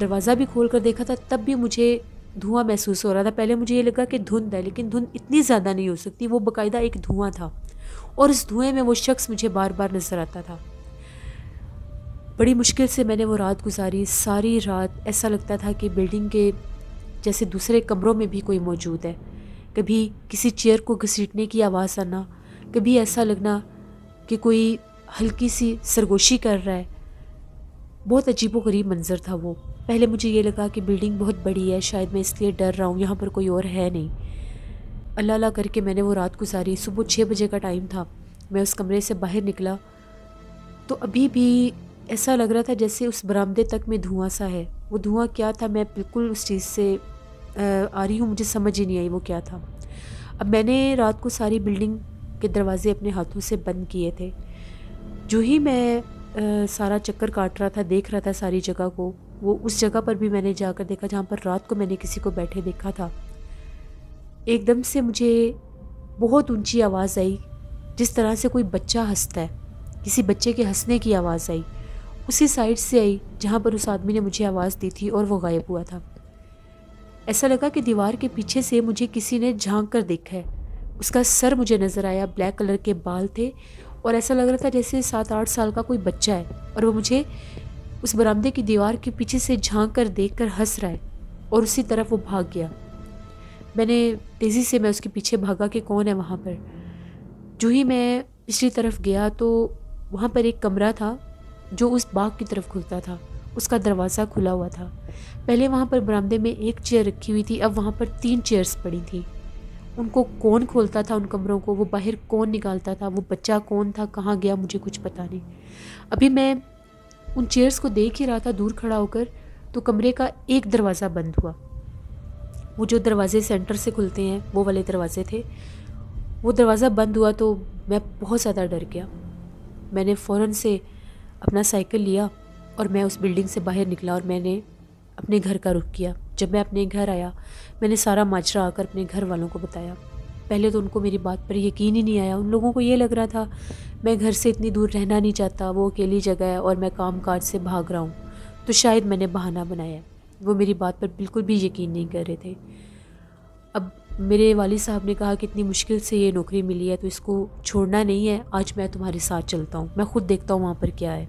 دروازہ بھی کھول کر دیکھا تھا تب بھی مجھے دھواں محسوس ہو رہا تھا. پہلے مجھے یہ لگا کہ دھند ہے، لیکن دھند اتنی زیادہ نہیں ہو سکتی، وہ باقاعدہ ایک دھواں تھا اور اس دھوئیں میں وہ شخص مجھے بار بار نظر آتا تھا. بڑی مشکل سے میں نے وہ رات گزاری. ساری رات ایسا لگتا تھا کہ بلڈنگ کے جیسے دوسرے کمروں میں بھی کوئی موجود ہے. کبھی کسی چیئر کو گھسیٹنے کی آواز آنا، کبھی ایسا لگنا کہ کوئی ہلکی سی سرگوشی کر رہا ہے. بہت عجیب و غریب منظر تھا وہ. پہلے مجھے یہ لگا کہ بلڈنگ بہت بڑی ہے، شاید میں اس لیے ڈر رہا ہوں، یہاں پر کوئی اور ہے نہیں. اللہ اللہ کر کے میں نے وہ رات گزاری. صبح 6 بجے کا ٹائم تھا. میں اس کمرے سے باہر نکلا تو ابھی بھی ایسا لگ رہا تھا جیسے اس برآمدے تک میں دھواں سا ہے. وہ دھواں کیا تھا میں بالکل اس چیز سے آ رہی ہوں، مجھے سمجھ ہی نہیں آئی وہ کیا تھا. اب میں نے رات کو ساری بلڈنگ کے دروازے اپنے ہاتھوں سے بند کیے تھے. جو ہی میں سارا چکر کاٹ رہا تھا، دیکھ رہا تھا ساری جگہ کو، وہ اس جگہ پر بھی میں نے جا کر دیکھا جہاں پر رات کو میں نے کسی کو بیٹھے دیکھا تھا. ایک دم سے مجھے بہت اونچی آواز آئی، جس طرح سے کوئی بچہ ہنستا ہے، کسی بچے کے ہنسنے کی آواز آئی. اسی سائڈ سے آئی جہاں پر اس آدمی نے مجھے آواز دی تھی اور وہ غائب ہوا تھا. ایسا لگا کہ دیوار کے پیچھے سے مجھے کسی نے جھانک کر دیکھا ہے. اس کا سر مجھے نظر آیا، بلیک کلر کے بال تھے اور ایسا لگ رہا تھا جیسے 7-8 سال کا کوئی بچہ ہے اور وہ مجھے اس برآمدے کی دیوار کے پیچھے سے جھانک کر دیکھ کر ہنس رہا ہے اور اسی طرف وہ بھاگ گیا. میں نے تیزی سے اس کے پیچھے بھاگا کہ کون ہے وہاں پر. جو ہی میں پچھلی طرف گیا تو وہاں پر ایک کمرہ تھا جو اس باغ کی طرف کھلتا تھا. اس کا دروازہ کھلا ہوا تھا. پہلے وہاں پر برآمدے میں ایک چیئر رکھی ہوئی تھی، اب وہاں پر 3 چیئرز پڑی تھیں. ان کو کون کھولتا تھا ان کمروں کو، وہ باہر کون نکالتا تھا، وہ بچہ کون تھا، کہاں گیا، مجھے کچھ پتہ نہیں. ابھی میں ان چیئرز کو دیکھ ہی رہا تھا دور کھڑا ہو کر تو کمرے کا ایک دروازہ بند ہوا. وہ جو دروازے سینٹر سے کھلتے ہیں وہ والے دروازے تھے. وہ دروازہ بند ہوا تو میں بہت زیادہ ڈر گیا. میں نے فوراً سے اپنا سائیکل لیا اور میں اس بلڈنگ سے باہر نکلا اور میں نے اپنے گھر کا رخ کیا. جب میں اپنے گھر آیا میں نے سارا ماجرا آ کر اپنے گھر والوں کو بتایا. پہلے تو ان کو میری بات پر یقین ہی نہیں آیا. ان لوگوں کو یہ لگ رہا تھا میں گھر سے اتنی دور رہنا نہیں چاہتا، وہ اکیلی جگہ ہے اور میں کام کاج سے بھاگ رہا ہوں، تو شاید میں نے بہانہ بنایا ہے. وہ میری بات پر بالکل بھی یقین نہیں کر رہے تھے. اب میرے والد صاحب نے کہا کہ اتنی مشکل سے یہ نوکری ملی ہے تو اس کو چھوڑنا نہیں ہے، آج میں تمہارے ساتھ چلتا ہوں، میں خود دیکھتا ہوں وہاں پر کیا ہے.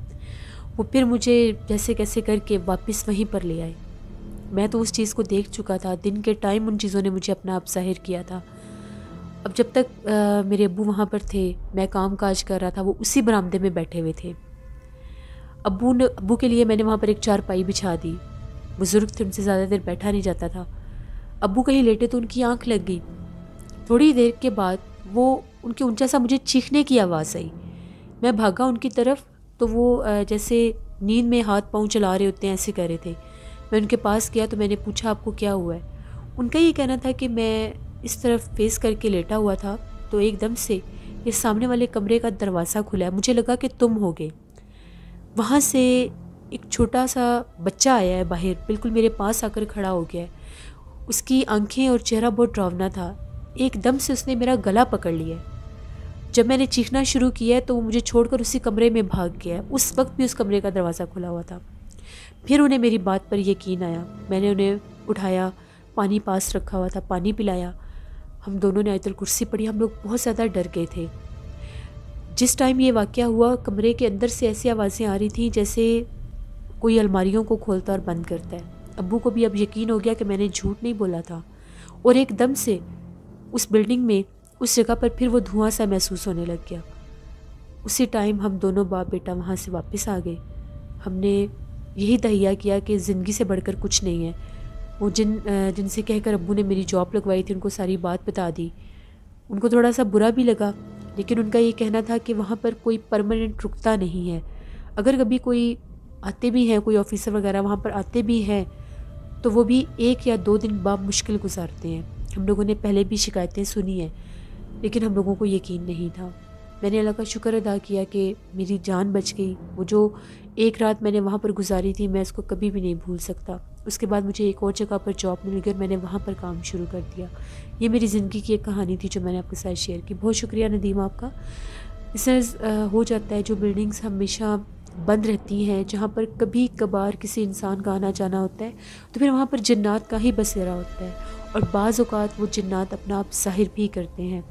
وہ پھر مجھے جیسے کیسے کر کے واپس وہیں پر لے آئے. میں تو اس چیز کو دیکھ چکا تھا، دن کے ٹائم ان چیزوں نے مجھے اپنا آپ ظاہر کیا تھا. اب جب تک میرے ابو وہاں پر تھے، میں کام کاج کر رہا تھا، وہ اسی برآمدے میں بیٹھے ہوئے تھے. ابو کے لیے میں نے وہاں پر ایک چارپائی بچھا دی. بزرگ تھے، ان سے زیادہ دیر بیٹھا نہیں جاتا تھا. ابو کہیں لیٹے تو ان کی آنکھ لگ گئی. تھوڑی دیر کے بعد وہ ان کے اونچا سا مجھے چیخنے کی آواز آئی. میں بھاگا ان کی طرف تو وہ جیسے نیند میں ہاتھ پاؤں چلا رہے ہوتے ہیں ایسے کر رہے تھے. میں ان کے پاس گیا تو میں نے پوچھا آپ کو کیا ہوا ہے. ان کا یہ کہنا تھا کہ میں اس طرف فیس کر کے لیٹا ہوا تھا تو ایک دم سے یہ سامنے والے کمرے کا دروازہ کھلا ہے، مجھے لگا کہ تم ہو گئے. وہاں سے ایک چھوٹا سا بچہ آیا ہے باہر، بالکل میرے پاس آ کر کھڑا ہو گیا ہے. اس کی آنکھیں اور چہرہ بہت ڈراؤنا تھا. ایک دم سے اس نے میرا گلا پکڑ لیا. جب میں نے چیخنا شروع کیا ہے تو وہ مجھے چھوڑ کر اسی کمرے میں بھاگ گیا. اس وقت بھی اس کمرے کا دروازہ کھلا ہوا تھا. پھر انہیں میری بات پر یقین آیا. میں نے انہیں اٹھایا، پانی پاس رکھا ہوا تھا، پانی پلایا. ہم دونوں نے آیت الکرسی پڑھی. ہم لوگ بہت زیادہ ڈر گئے تھے. جس ٹائم یہ واقعہ ہوا کمرے کے اندر سے ایسی آوازیں آ رہی تھیں جیسے کوئی الماریوں کو کھولتا اور بند کرتا ہے. ابو کو بھی اب یقین ہو گیا کہ میں نے جھوٹ نہیں بولا تھا. اور ایک دم سے اس بلڈنگ میں اس جگہ پر پھر وہ دھواں سا محسوس ہونے لگ گیا. اسی ٹائم ہم دونوں باپ بیٹا وہاں سے واپس آ گئے. ہم نے یہی تہیہ کیا کہ زندگی سے بڑھ کر کچھ نہیں ہے. وہ جن سے کہہ کر ابو نے میری جاب لگوائی تھی ان کو ساری بات بتا دی. ان کو تھوڑا سا برا بھی لگا، لیکن ان کا یہ کہنا تھا کہ وہاں پر کوئی پرماننٹ رکتا نہیں ہے. اگر کبھی کوئی آتے بھی ہیں، کوئی آفیسر وغیرہ وہاں پر آتے بھی ہیں تو وہ بھی 1 یا 2 دن بعد مشکل گزارتے ہیں. ہم لوگوں نے پہلے بھی شکایتیں سنی ہیں لیکن ہم لوگوں کو یقین نہیں تھا. میں نے اللہ کا شکر ادا کیا کہ میری جان بچ گئی. وہ جو ایک رات میں نے وہاں پر گزاری تھی میں اس کو کبھی بھی نہیں بھول سکتا. اس کے بعد مجھے ایک اور جگہ پر جاب مل گئی اور میں نے وہاں پر کام شروع کر دیا. یہ میری زندگی کی ایک کہانی تھی جو میں نے آپ کے ساتھ شیئر کی. بہت شکریہ ندیم آپ کا. اس طرح ہو جاتا ہے جو بلڈنگز ہمیشہ بند رہتی ہیں جہاں پر کبھی کبھار کسی انسان کا آنا جانا ہوتا ہے تو پھر وہاں پر جنات کا ہی بسیرا ہوتا ہے، اور بعض اوقات وہ جنات اپنا آپ ظاہر بھی کرتے ہیں،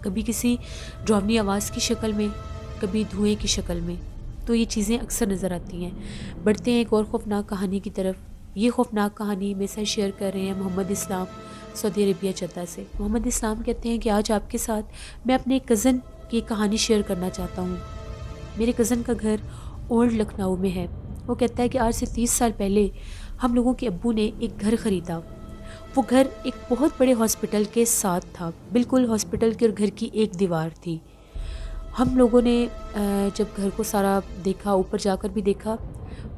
کبھی کسی ڈراؤنی آواز کی شکل میں، کبھی دھوئیں کی شکل میں۔ تو یہ چیزیں اکثر نظر آتی ہیں۔ بڑھتے ہیں ایک اور خوفناک کہانی کی طرف۔ یہ خوفناک کہانی میرے ساتھ شیئر کر رہے ہیں محمد اسلام، سعودی عربیہ جدہ سے۔ محمد اسلام کہتے ہیں کہ آج آپ کے ساتھ میں اپنے کزن کی کہانی شیئر کرنا چاہتا ہوں۔ میرے کزن کا گھر اولڈ لکھنؤ میں ہے۔ وہ کہتا ہے کہ آج سے 30 سال پہلے ہم لوگوں کے ابو نے ایک گھر خریدا۔ وہ گھر ایک بہت بڑے ہاسپٹل کے ساتھ تھا، بالکل ہاسپٹل کے اور گھر کی ایک دیوار تھی۔ ہم لوگوں نے جب گھر کو سارا دیکھا، اوپر جا کر بھی دیکھا،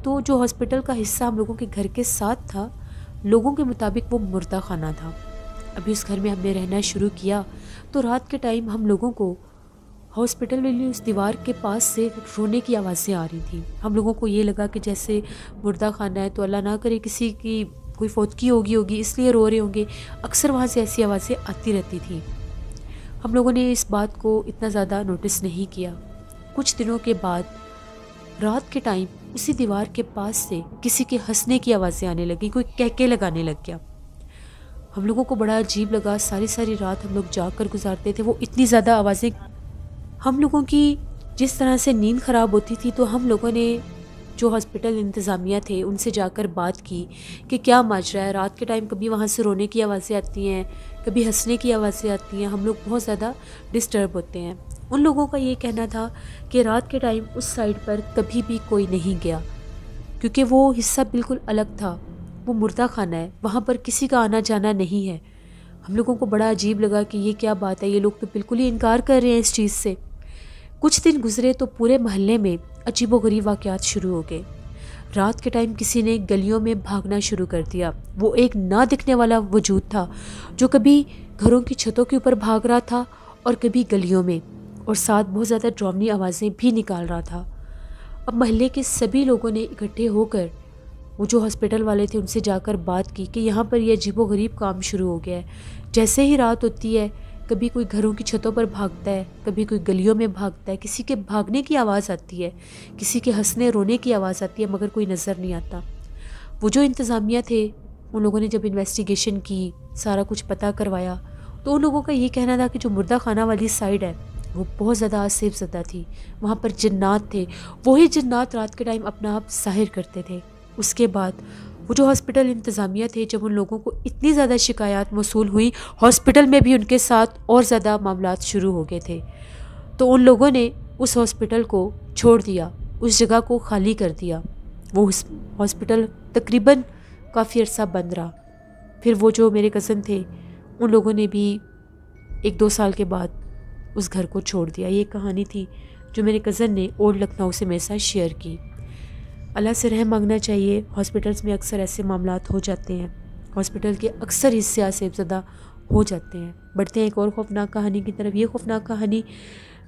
تو جو ہاسپٹل کا حصہ ہم لوگوں کے گھر کے ساتھ تھا، لوگوں کے مطابق وہ مردہ خانہ تھا۔ ابھی اس گھر میں ہم نے رہنا شروع کیا تو رات کے ٹائم ہم لوگوں کو ہاسپٹل والی اس دیوار کے پاس سے رونے کی آوازیں آ رہی تھیں۔ ہم لوگوں کو یہ لگا کہ جیسے مردہ خانہ ہے تو اللہ نہ کرے کسی کی کوئی فوتگی ہوگی اس لیے رو رہے ہوں گے۔ اکثر وہاں سے ایسی آوازیں آتی رہتی تھیں۔ ہم لوگوں نے اس بات کو اتنا زیادہ نوٹس نہیں کیا۔ کچھ دنوں کے بعد رات کے ٹائم اسی دیوار کے پاس سے کسی کے ہنسنے کی آوازیں آنے لگیں، کوئی کہکے لگانے لگ گیا۔ ہم لوگوں کو بڑا عجیب لگا۔ ساری رات ہم لوگ جاگ کر گزارتے تھے۔ وہ اتنی زیادہ آوازیں، ہم لوگوں کی جس طرح سے نیند خراب ہوتی تھی، تو ہم لوگوں نے جو ہاسپٹل انتظامیہ تھے ان سے جا کر بات کی کہ کیا ماجرا ہے، رات کے ٹائم کبھی وہاں سے رونے کی آوازیں آتی ہیں، کبھی ہنسنے کی آوازیں آتی ہیں، ہم لوگ بہت زیادہ ڈسٹرب ہوتے ہیں۔ ان لوگوں کا یہ کہنا تھا کہ رات کے ٹائم اس سائڈ پر کبھی بھی کوئی نہیں گیا، کیونکہ وہ حصہ بالکل الگ تھا، وہ مردہ خانہ ہے، وہاں پر کسی کا آنا جانا نہیں ہے۔ ہم لوگوں کو بڑا عجیب لگا کہ یہ کیا بات ہے، یہ لوگ تو بالکل ہی انکار کر رہے ہیں اس چیز سے۔ کچھ دن گزرے تو پورے محلے میں عجیب و غریب واقعات شروع ہو گئے۔ رات کے ٹائم کسی نے گلیوں میں بھاگنا شروع کر دیا۔ وہ ایک نہ دکھنے والا وجود تھا جو کبھی گھروں کی چھتوں کے اوپر بھاگ رہا تھا اور کبھی گلیوں میں، اور ساتھ بہت زیادہ ڈراؤنی آوازیں بھی نکال رہا تھا۔ اب محلے کے سبھی لوگوں نے اکٹھے ہو کر وہ جو ہاسپٹل والے تھے ان سے جا کر بات کی کہ یہاں پر یہ عجیب و غریب کام شروع ہو گیا ہے۔ جیسے ہی رات ہوتی ہے کبھی کوئی گھروں کی چھتوں پر بھاگتا ہے، کبھی کوئی گلیوں میں بھاگتا ہے، کسی کے بھاگنے کی آواز آتی ہے، کسی کے ہنسنے رونے کی آواز آتی ہے، مگر کوئی نظر نہیں آتا۔ وہ جو انتظامیہ تھے ان لوگوں نے جب انویسٹیگیشن کی، سارا کچھ پتہ کروایا، تو ان لوگوں کا یہ کہنا تھا کہ جو مردہ خانہ والی سائڈ ہے وہ بہت زیادہ آسیب زدہ تھی، وہاں پر جنات تھے، وہی جنات رات کے ٹائم اپنا آپ ظاہر کرتے تھے۔ اس کے بعد وہ جو ہاسپٹل انتظامیہ تھے، جب ان لوگوں کو اتنی زیادہ شکایات موصول ہوئی، ہاسپٹل میں بھی ان کے ساتھ اور زیادہ معاملات شروع ہو گئے تھے، تو ان لوگوں نے اس ہاسپٹل کو چھوڑ دیا، اس جگہ کو خالی کر دیا۔ وہ ہاسپٹل تقریباً کافی عرصہ بند رہا۔ پھر وہ جو میرے کزن تھے ان لوگوں نے بھی 1-2 سال کے بعد اس گھر کو چھوڑ دیا۔ یہ کہانی تھی جو میرے کزن نے اولڈ لکھنؤ سے میرے ساتھ شیئر کی۔ اللہ سے رحم مانگنا چاہیے، ہاسپٹلس میں اکثر ایسے معاملات ہو جاتے ہیں، ہاسپٹل کے اکثر حصے آسیب زدہ ہو جاتے ہیں۔ بڑھتے ہیں ایک اور خوفناک کہانی کی طرف۔ یہ خوفناک کہانی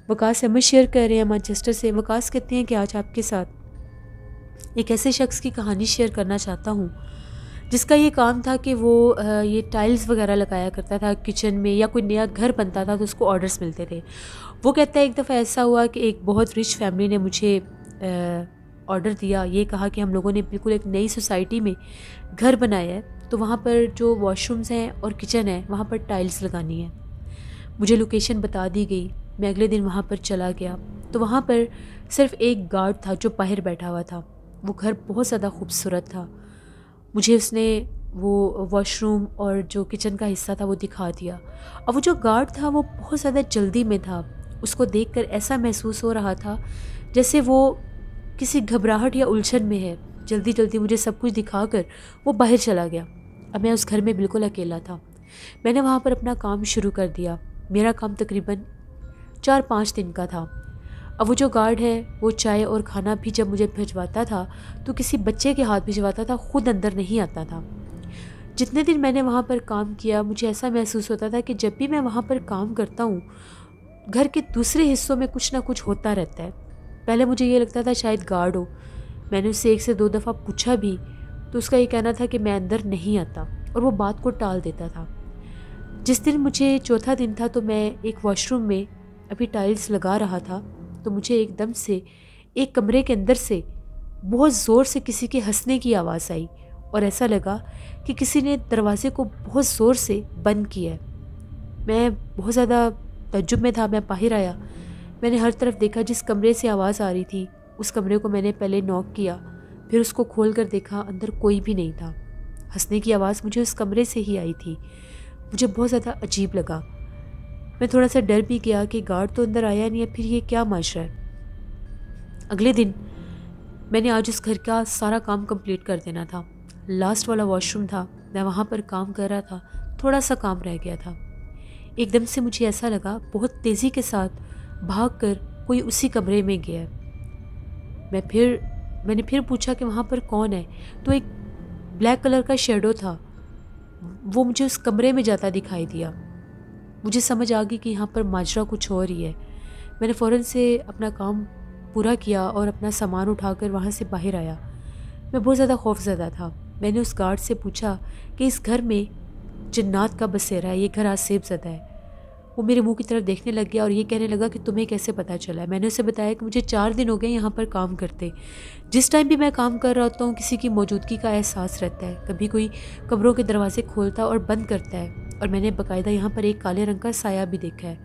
وقاص احمد شیئر کر رہے ہیں مانچسٹر سے۔ وقاص کہتے ہیں کہ آج آپ کے ساتھ ایک ایسے شخص کی کہانی شیئر کرنا چاہتا ہوں جس کا یہ کام تھا کہ وہ یہ ٹائلز وغیرہ لگایا کرتا تھا کچن میں، یا کوئی نیا گھر بنتا تھا تو اس کو آرڈرز ملتے تھے۔ وہ کہتا ہے ایک دفعہ ایسا ہوا کہ ایک بہت رچ فیملی نے مجھے آرڈر دیا، یہ کہا کہ ہم لوگوں نے بالکل ایک نئی سوسائٹی میں گھر بنایا ہے، تو وہاں پر جو واش رومز ہیں اور کچن ہے وہاں پر ٹائلز لگانی ہے۔ مجھے لوکیشن بتا دی گئی، میں اگلے دن وہاں پر چلا گیا تو وہاں پر صرف ایک گارڈ تھا جو باہر بیٹھا ہوا تھا۔ وہ گھر بہت زیادہ خوبصورت تھا۔ مجھے اس نے وہ واش روم اور جو کچن کا حصہ تھا وہ دکھا دیا، اور وہ جو گارڈ تھا وہ بہت زیادہ جلدی میں تھا۔ اس کو دیکھ کر ایسا محسوس ہو رہا تھا جیسے وہ کسی گھبراہٹ یا الجھن میں ہے۔ جلدی جلدی مجھے سب کچھ دکھا کر وہ باہر چلا گیا۔ اب میں اس گھر میں بالکل اکیلا تھا۔ میں نے وہاں پر اپنا کام شروع کر دیا۔ میرا کام تقریباً 4-5 دن کا تھا۔ اب وہ جو گارڈ ہے وہ چائے اور کھانا بھی جب مجھے بھجواتا تھا تو کسی بچے کے ہاتھ بھجواتا تھا، خود اندر نہیں آتا تھا۔ جتنے دن میں نے وہاں پر کام کیا مجھے ایسا محسوس ہوتا تھا کہ جب بھی میں وہاں پر کام کرتا ہوں گھر کے دوسرے حصوں میں کچھ نہ کچھ ہوتا رہتا ہے۔ پہلے مجھے یہ لگتا تھا شاید گارڈ ہو، میں نے اس سے 1 سے 2 دفعہ پوچھا بھی تو اس کا یہ کہنا تھا کہ میں اندر نہیں آتا، اور وہ بات کو ٹال دیتا تھا۔ جس دن مجھے چوتھا دن تھا تو میں ایک واش روم میں ابھی ٹائلز لگا رہا تھا تو مجھے ایک دم سے ایک کمرے کے اندر سے بہت زور سے کسی کے ہنسنے کی آواز آئی اور ایسا لگا کہ کسی نے دروازے کو بہت زور سے بند کیا ہے۔ میں بہت زیادہ تعجب میں تھا۔ میں باہر آیا، میں نے ہر طرف دیکھا جس کمرے سے آواز آ رہی تھی اس کمرے کو میں نے پہلے ناک کیا، پھر اس کو کھول کر دیکھا، اندر کوئی بھی نہیں تھا۔ ہنسنے کی آواز مجھے اس کمرے سے ہی آئی تھی۔ مجھے بہت زیادہ عجیب لگا۔ میں تھوڑا سا ڈر بھی گیا کہ گارڈ تو اندر آیا نہیں ہے، پھر یہ کیا معاشرہ ہے۔ اگلے دن میں نے آج اس گھر کا سارا کام کمپلیٹ کر دینا تھا۔ لاسٹ والا واش روم تھا، میں وہاں پر کام کر رہا تھا، تھوڑا سا کام رہ گیا تھا۔ ایک دم سے مجھے ایسا لگا بہت تیزی کے ساتھ بھاگ کر کوئی اسی کمرے میں گیا۔ میں نے پھر پوچھا کہ وہاں پر کون ہے، تو ایک بلیک کلر کا شیڈو تھا، وہ مجھے اس کمرے میں جاتا دکھائی دیا۔ مجھے سمجھ آ گئی کہ یہاں پر ماجرا کچھ اور ہی ہے۔ میں نے فوراً سے اپنا کام پورا کیا اور اپنا سامان اٹھا کر وہاں سے باہر آیا۔ میں بہت زیادہ خوف زدہ تھا۔ میں نے اس گارڈ سے پوچھا کہ اس گھر میں جنات کا بسیرا ہے، یہ گھر آسیب زدہ ہے۔ وہ میرے منہ کی طرف دیکھنے لگ گیا اور یہ کہنے لگا کہ تمہیں کیسے پتہ چلا ہے؟ میں نے اسے بتایا کہ مجھے 4 دن ہو گئے یہاں پر کام کرتے، جس ٹائم بھی میں کام کر رہا ہوتا ہوں کسی کی موجودگی کا احساس رہتا ہے، کبھی کوئی کمروں کے دروازے کھولتا اور بند کرتا ہے، اور میں نے باقاعدہ یہاں پر ایک کالے رنگ کا سایہ بھی دیکھا ہے۔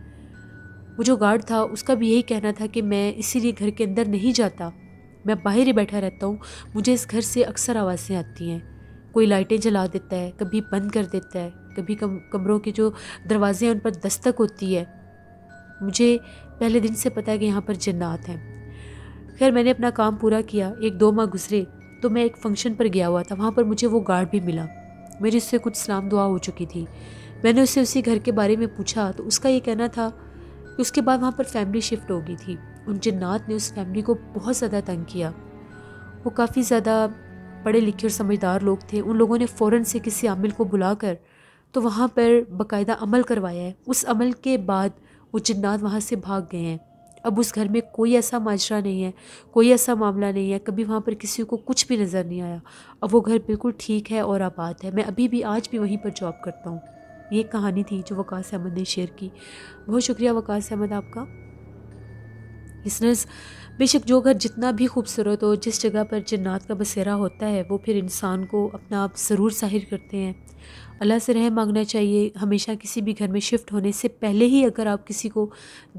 وہ جو گارڈ تھا اس کا بھی یہی کہنا تھا کہ میں اسی لیے گھر کے اندر نہیں جاتا، میں باہر ہی بیٹھا رہتا ہوں، مجھے اس گھر سے اکثر آوازیں آتی ہیں، کوئی لائٹیں جلا دیتا ہے، کبھی بند کر دیتا ہے، کبھی کمروں کے جو دروازے ہیں ان پر دستک ہوتی ہے۔ مجھے پہلے دن سے پتا ہے کہ یہاں پر جنات ہیں۔ خیر میں نے اپنا کام پورا کیا، 1-2 ماہ گزرے تو میں ایک فنکشن پر گیا ہوا تھا، وہاں پر مجھے وہ گارڈ بھی ملا، میری اس سے کچھ سلام دعا ہو چکی تھی۔ میں نے اس سے اسی گھر کے بارے میں پوچھا تو اس کا یہ کہنا تھا کہ اس کے بعد وہاں پر فیملی شفٹ ہو گئی تھی، ان جنات نے اس فیملی کو بہت زیادہ تنگ کیا۔ وہ کافی زیادہ پڑھے لکھے اور سمجھدار لوگ تھے، ان لوگوں نے فوراً سے کسی عامل کو بلا کر تو وہاں پر باقاعدہ عمل کروایا ہے۔ اس عمل کے بعد وہ جنات وہاں سے بھاگ گئے ہیں۔ اب اس گھر میں کوئی ایسا ماجرا نہیں ہے، کوئی ایسا معاملہ نہیں ہے، کبھی وہاں پر کسی کو کچھ بھی نظر نہیں آیا۔ اب وہ گھر بالکل ٹھیک ہے اور آباد ہے۔ میں ابھی بھی آج بھی وہیں پر جاب کرتا ہوں۔ یہ ایک کہانی تھی جو وقاص احمد نے شیئر کی۔ بہت شکریہ وقاص احمد آپ کا۔ لسنرز، بے شک جو گھر جتنا بھی خوبصورت ہو، جس جگہ پر جنات کا بسیرا ہوتا ہے، وہ پھر انسان کو اپنا آپ ضرور ظاہر کرتے ہیں۔ اللہ سے رحم مانگنا چاہیے ہمیشہ، کسی بھی گھر میں شفٹ ہونے سے پہلے ہی اگر آپ کسی کو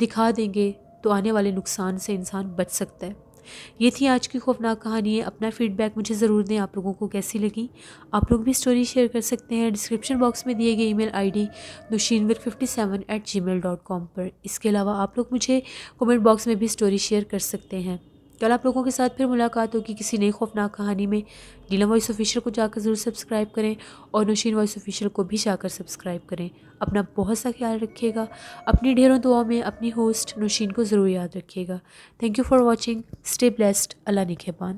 دکھا دیں گے تو آنے والے نقصان سے انسان بچ سکتا ہے۔ یہ تھی آج کی خوفناک کہانی ہے۔ اپنا فیڈ بیک مجھے ضرور دیں، آپ لوگوں کو کیسی لگی۔ آپ لوگ بھی سٹوری شیئر کر سکتے ہیں ڈسکرپشن باکس میں دیے گئے ای میل آئی ڈی nushinwir57@gmail.com پر۔ اس کے علاوہ آپ لوگ مجھے کومنٹ باکس میں بھی سٹوری شیئر کر سکتے ہیں۔ کل آپ لوگوں کے ساتھ پھر ملاقات ہوگی کسی نئی خوفناک کہانی میں۔ نیلم وائس آفیشیل کو جا کر ضرور سبسکرائب کریں اور نوشین وائس آفیشیل کو بھی جا کر سبسکرائب کریں۔ اپنا بہت سا خیال رکھیے گا، اپنی ڈھیروں دعاؤں میں اپنی ہوسٹ نوشین کو ضرور یاد رکھیے گا۔ Thank you for watching, stay blessed, اللہ نگہبان۔